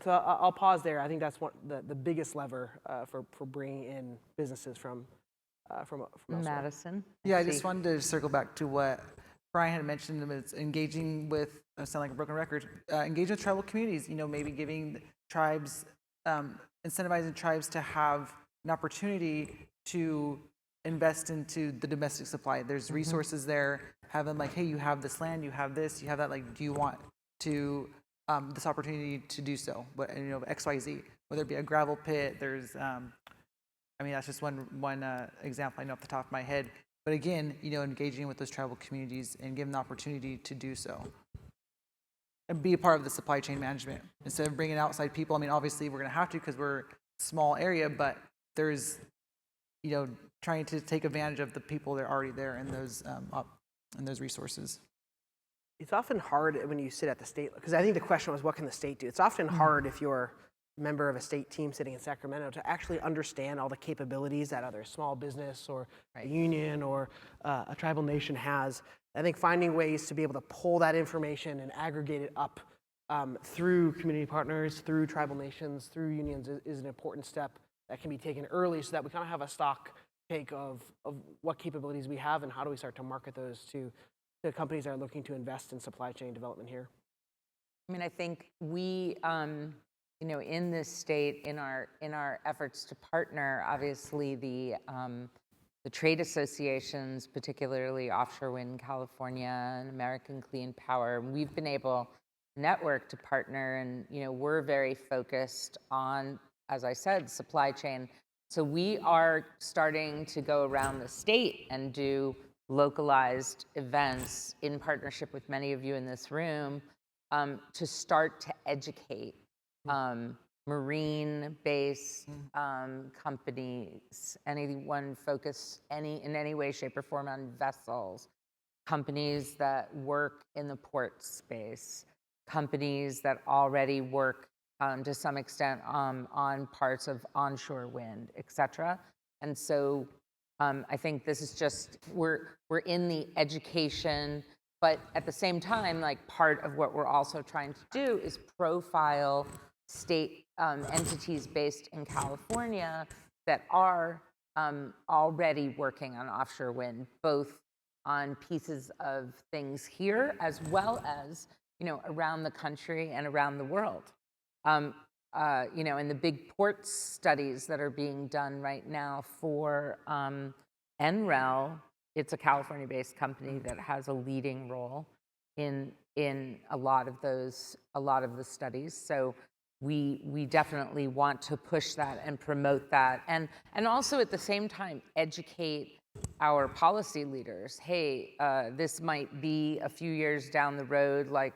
Speaker 4: So I'll pause there. I think that's the biggest lever for bringing in businesses from elsewhere.
Speaker 1: Madison?
Speaker 5: Yeah, I just wanted to circle back to what Brian had mentioned. It's engaging with, I sound like a broken record, engage with tribal communities, maybe giving tribes, incentivizing tribes to have an opportunity to invest into the domestic supply. There's resources there. Have them like, hey, you have this land, you have this, you have that. Like, do you want to this opportunity to do so? But X, Y, Z. Whether it be a gravel pit, there's, that's just one example I know off the top of my head. But again, engaging with those tribal communities and giving the opportunity to do so. And be a part of the supply chain management instead of bringing outside people. Obviously we're going to have to because we're a small area, but there's, trying to take advantage of the people that are already there and those resources.
Speaker 4: It's often hard when you sit at the state, because I think the question was, what can the state do? It's often hard if you're a member of a state team sitting in Sacramento to actually understand all the capabilities that other small business or a union or a tribal nation has. I think finding ways to be able to pull that information and aggregate it up through community partners, through tribal nations, through unions is an important step that can be taken early, so that we kind of have a stock take of what capabilities we have and how do we start to market those to companies that are looking to invest in supply chain development here.
Speaker 1: I think we, in this state, in our efforts to partner, obviously the trade associations, particularly Offshore Wind California and American Clean Power, we've been able to network to partner, and we're very focused on, as I said, supply chain. So we are starting to go around the state and do localized events in partnership with many of you in this room to start to educate marine-based companies, anyone focused in any way, shape, or form on vessels, companies that work in the port space, companies that already work to some extent on parts of onshore wind, et cetera. And so I think this is just, we're in the education, but at the same time, like, part of what we're also trying to do is profile state entities based in California that are already working on offshore wind, both on pieces of things here as well as, around the country and around the world. In the big ports studies that are being done right now for NREL, it's a California-based company that has a leading role in a lot of the studies. So we definitely want to push that and promote that, and also at the same time educate our policy leaders. Hey, this might be a few years down the road, like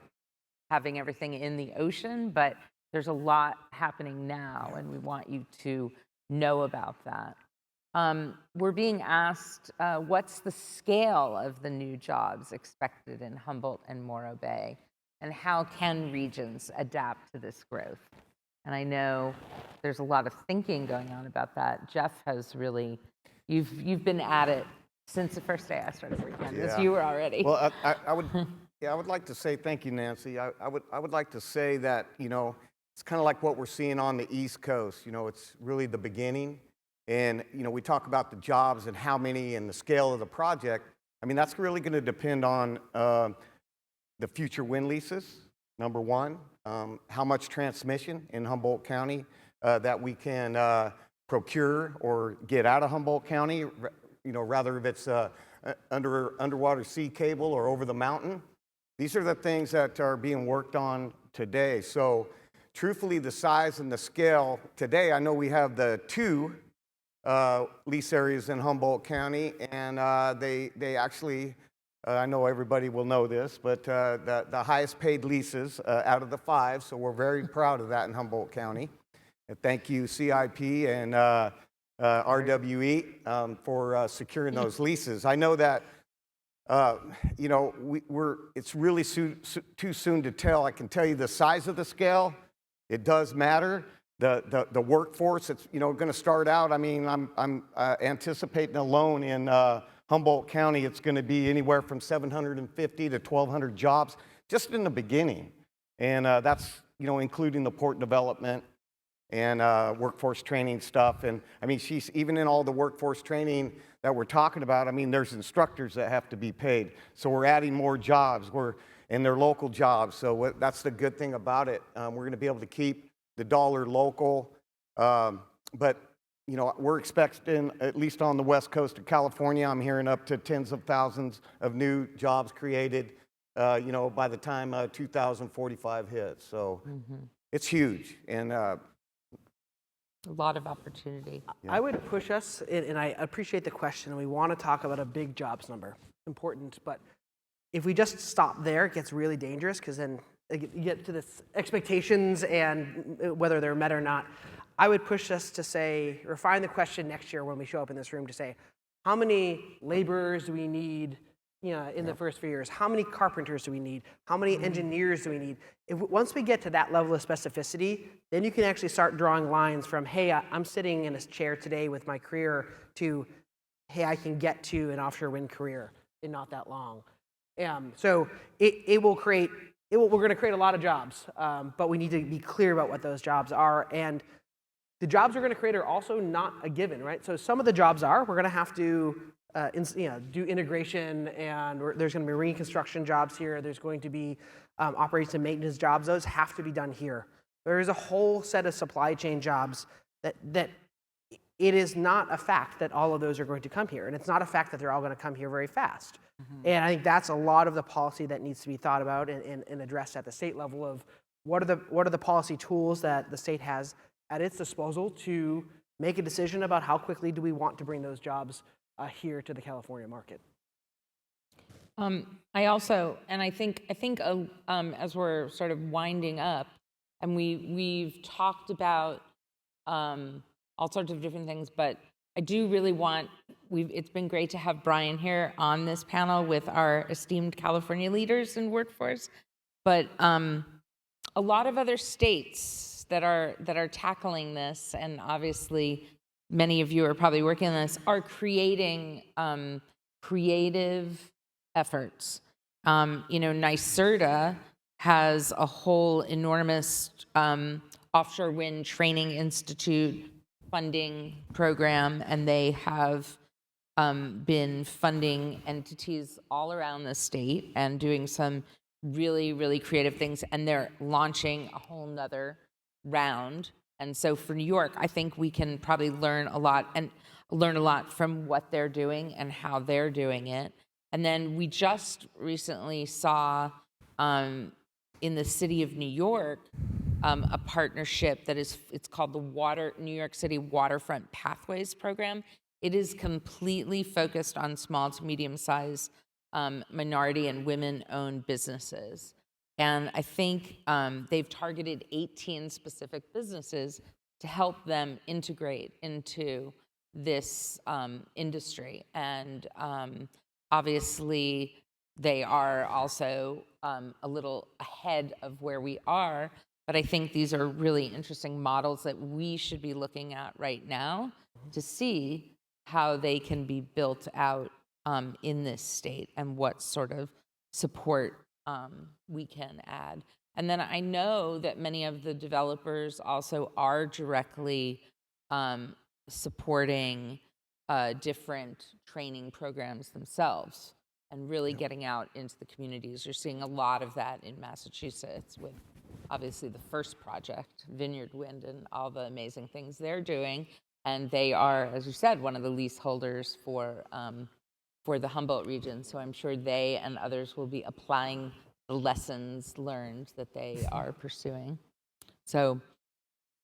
Speaker 1: having everything in the ocean, but there's a lot happening now, and we want you to know about that. We're being asked, what's the scale of the new jobs expected in Humboldt and Morro Bay, and how can regions adapt to this growth? And I know there's a lot of thinking going on about that. Jeff has really, you've been at it since the first day I started working on this. You were already.
Speaker 3: Well, I would like to say thank you, Nancy. I would like to say that, it's kind of like what we're seeing on the East Coast. It's really the beginning. And, we talk about the jobs and how many and the scale of the project. I mean, that's really going to depend on the future wind leases, number one, how much transmission in Humboldt County that we can procure or get out of Humboldt County, rather if it's underwater sea cable or over the mountain. These are the things that are being worked on today. So truthfully, the size and the scale today, I know we have the two lease areas in Humboldt County, and they actually, I know everybody will know this, but the highest paid leases out of the 5, so we're very proud of that in Humboldt County. And thank you, CIP and RWE for securing those leases. I know that, it's really too soon to tell. I can tell you the size of the scale, it does matter. The workforce, it's going to start out. I mean, I'm anticipating alone in Humboldt County, it's going to be anywhere from 750 to 1,200 jobs just in the beginning, and that's including the port development and workforce training stuff. And I mean, she's even in all the workforce training that we're talking about. I mean, there's instructors that have to be paid, so we're adding more jobs. And they're local jobs, so that's the good thing about it. We're going to be able to keep the dollar local, but we're expecting, at least on the west coast of California, I'm hearing up to tens of thousands of new jobs created, by the time 2045 hits. So it's huge, and
Speaker 1: a lot of opportunity.
Speaker 4: I would push us, and I appreciate the question. We want to talk about a big jobs number, important, but if we just stop there, it gets really dangerous, because then you get to this expectations and whether they're met or not. I would push us to say, refine the question next year when we show up in this room to say, how many laborers do we need in the first few years? How many carpenters do we need? How many engineers do we need? Once we get to that level of specificity, then you can actually start drawing lines from, hey, I'm sitting in a chair today with my career, to, hey, I can get to an offshore wind career in not that long. So we're going to create a lot of jobs, but we need to be clear about what those jobs are. And the jobs we're going to create are also not a given, right? So some of the jobs we're going to have to do integration, and there's going to be marine construction jobs here. There's going to be operations and maintenance jobs. Those have to be done here. There is a whole set of supply chain jobs that it is not a fact that all of those are going to come here, and it's not a fact that they're all going to come here very fast. And I think that's a lot of the policy that needs to be thought about and addressed at the state level of what are the policy tools that the state has at its disposal to make a decision about how quickly do we want to bring those jobs here to the California market.
Speaker 1: I think as we're sort of winding up, and we've talked about all sorts of different things, but I do really want, it's been great to have Brian here on this panel with our esteemed California leaders in workforce, but a lot of other states that are tackling this, and obviously many of you are probably working on this, are creating creative efforts. NYSERDA has a whole enormous offshore wind training institute funding program, and they have been funding entities all around the state and doing some really, really creative things. And they're launching a whole nother round. And so for New York, I think we can probably learn a lot from what they're doing and how they're doing it. And then we just recently saw in the city of New York a partnership that it's called the New York City Waterfront Pathways Program. It is completely focused on small to medium-sized minority and women-owned businesses. And I think they've targeted 18 specific businesses to help them integrate into this industry. And obviously, they are also a little ahead of where we are. But I think these are really interesting models that we should be looking at right now to see how they can be built out in this state and what sort of support we can add. And then I know that many of the developers also are directly supporting different training programs themselves and really getting out into the communities. You're seeing a lot of that in Massachusetts with obviously the first project, Vineyard Wind, and all the amazing things they're doing. And they are, as you said, one of the leaseholders for the Humboldt region. So I'm sure they and others will be applying the lessons learned that they are pursuing. So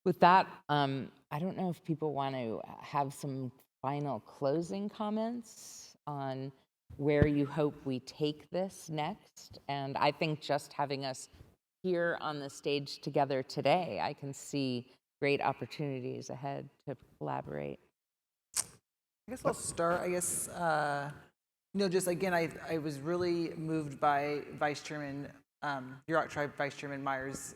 Speaker 1: with that, I don't know if people want to have some final closing comments on where you hope we take this next. And I think just having us here on the stage together today, I can see great opportunities ahead to collaborate.
Speaker 5: I guess I'll start. I guess, just again, I was really moved by Vice Chairman, Hunerlach Tribe Vice Chairman Meyer's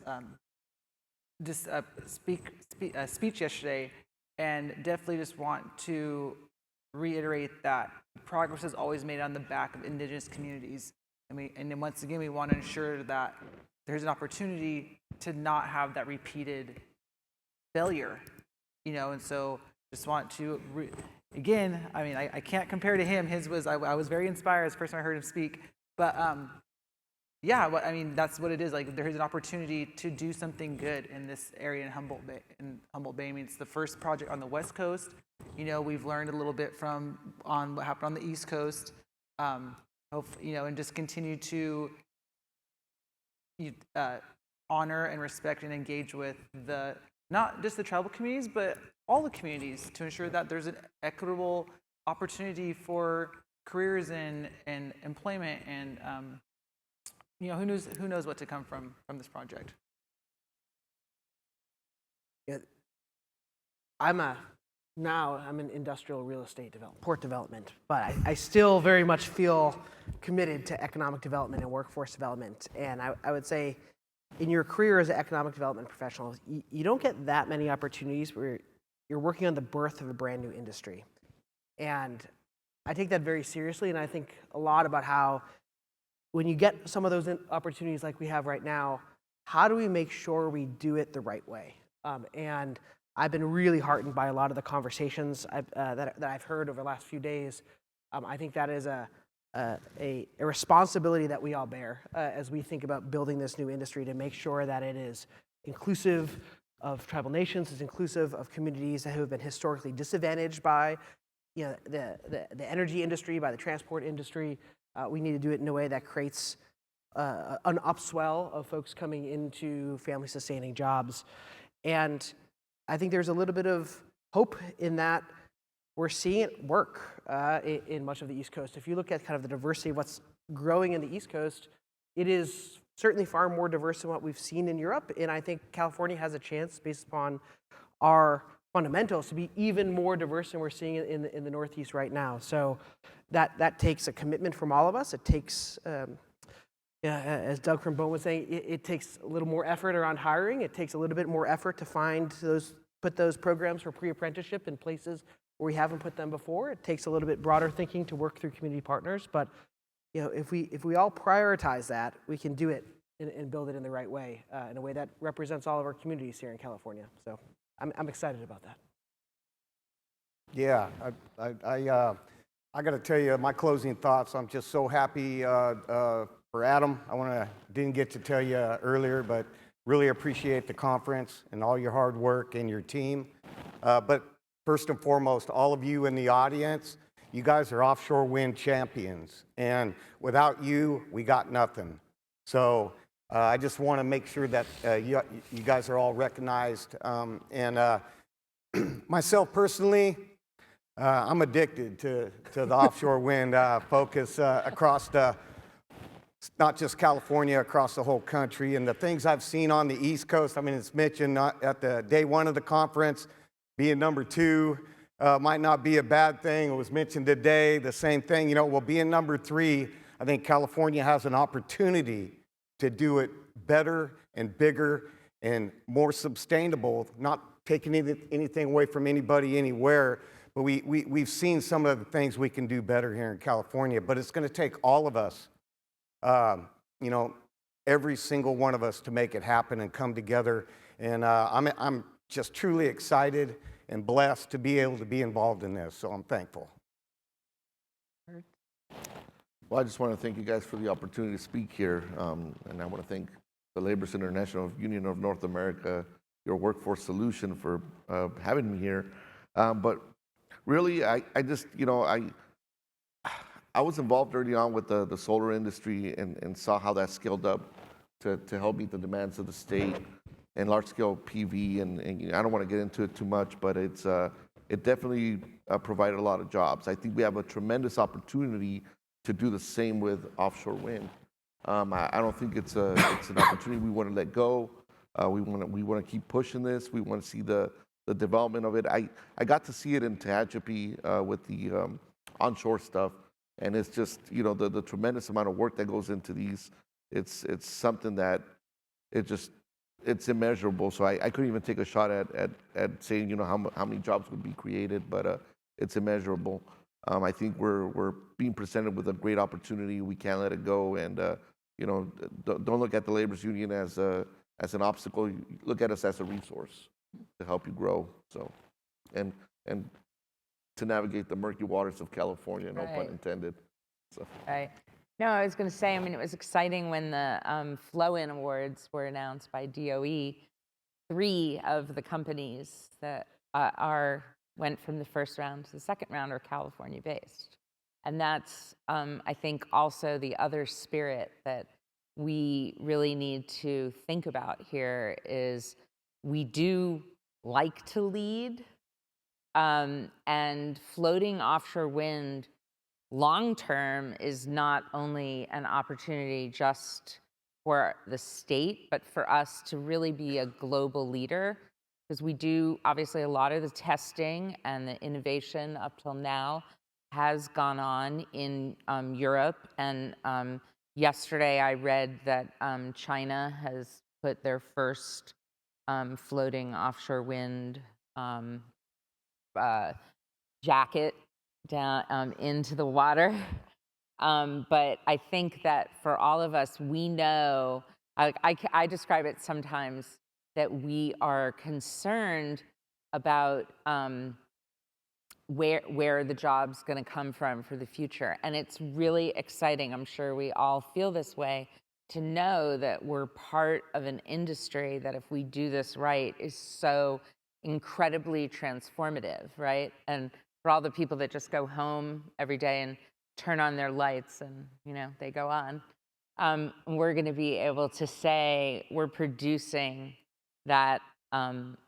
Speaker 5: speech yesterday, and definitely just want to reiterate that progress is always made on the back of indigenous communities. And then once again, we want to ensure that there's an opportunity to not have that repeated failure, and so just want to, again, I can't compare to him. His was, I was very inspired as the first time I heard him speak, but that's what it is. Like, there's an opportunity to do something good in this area in Humboldt Bay. It's the first project on the West Coast. We've learned a little bit on what happened on the East Coast, and just continue to honor and respect and engage with not just the tribal communities, but all the communities to ensure that there's an equitable opportunity for careers and employment, and who knows what to come from this project.
Speaker 4: Yeah, I'm in industrial real estate development, port development, but I still very much feel committed to economic development and workforce development. And I would say, in your career as an economic development professional, you don't get that many opportunities where you're working on the birth of a brand new industry. And I take that very seriously, and I think a lot about how, when you get some of those opportunities like we have right now, how do we make sure we do it the right way? And I've been really heartened by a lot of the conversations that I've heard over the last few days. I think that is a responsibility that we all bear as we think about building this new industry, to make sure that it is inclusive of tribal nations, is inclusive of communities that have been historically disadvantaged by the energy industry, by the transport industry. We need to do it in a way that creates an upswell of folks coming into family-sustaining jobs. And I think there's a little bit of hope in that. We're seeing it work in much of the East Coast. If you look at kind of the diversity of what's growing in the East Coast, it is certainly far more diverse than what we've seen in Europe. And I think California has a chance, based upon our fundamentals, to be even more diverse than we're seeing in the Northeast right now. So that takes a commitment from all of us. It takes, as Doug from Bowen was saying, it takes a little more effort around hiring. It takes a little bit more effort to put those programs for pre-apprenticeship in places where we haven't put them before. It takes a little bit broader thinking to work through community partners. But if we all prioritize that, we can do it and build it in the right way, in a way that represents all of our communities here in California. So I'm excited about that.
Speaker 3: Yeah, I got to tell you, my closing thoughts. I'm just so happy for Adam. Didn't get to tell you earlier, but really appreciate the conference and all your hard work and your team. But first and foremost, all of you in the audience, you guys are offshore wind champions, and without you, we got nothing. So I just want to make sure that you guys are all recognized. Myself personally, I'm addicted to the offshore wind focus across not just California, across the whole country. And the things I've seen on the East Coast, I mean, it's mentioned at the day one of the conference, being number 2 might not be a bad thing. It was mentioned today, the same thing. You know, well, being number 3, I think California has an opportunity to do it better and bigger and more sustainable, not taking anything away from anybody anywhere. But we've seen some of the things we can do better here in California. But it's going to take all of us, you know, every single one of us to make it happen and come together. And I'm just truly excited and blessed to be able to be involved in this. So I'm thankful.
Speaker 2: Well, I just want to thank you guys for the opportunity to speak here. And I want to thank the Laborers International Union of North America, your Workforce Solution, for having me here. But really, I just, you know, I was involved early on with the solar industry and saw how that scaled up to help meet the demands of the state and large-scale PV. And you know, I don't want to get into it too much, but it definitely provided a lot of jobs. I think we have a tremendous opportunity to do the same with offshore wind. I don't think it's an opportunity we want to let go. We want to keep pushing this. We want to see the development of it. I got to see it in Tehachapi with the onshore stuff, and it's just, you know, the tremendous amount of work that goes into these. It's something that it's immeasurable. So I couldn't even take a shot at saying, you know, how many jobs would be created, but it's immeasurable. I think we're being presented with a great opportunity. We can't let it go, and you know, don't look at the Laborers Union as an obstacle. Look at us as a resource to help you grow. So, and to navigate the murky waters of California, no pun intended. So.
Speaker 1: Right. No, I was going to say, I mean, it was exciting when the Flow-In Awards were announced by DOE. 3 of the companies that went from the first round to the second round are California-based. And that's, I think, also the other spirit that we really need to think about here is we do like to lead, and floating offshore wind long-term is not only an opportunity just for the state, but for us to really be a global leader, because we do, obviously, a lot of the testing and the innovation up till now has gone on in Europe. And yesterday I read that China has put their first floating offshore wind jacket down into the water. But I think that for all of us, we know, I describe it sometimes that we are concerned about where the job's going to come from for the future. And it's really exciting, I'm sure we all feel this way, to know that we're part of an industry that, if we do this right, is so incredibly transformative, right? And for all the people that just go home every day and turn on their lights and, you know, they go on, we're going to be able to say we're producing that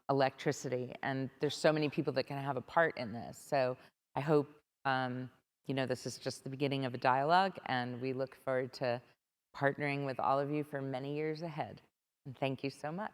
Speaker 1: electricity, and there's so many people that can have a part in this. So I hope, you know, this is just the beginning of a dialogue, and we look forward to partnering with all of you for many years ahead. And thank you so much.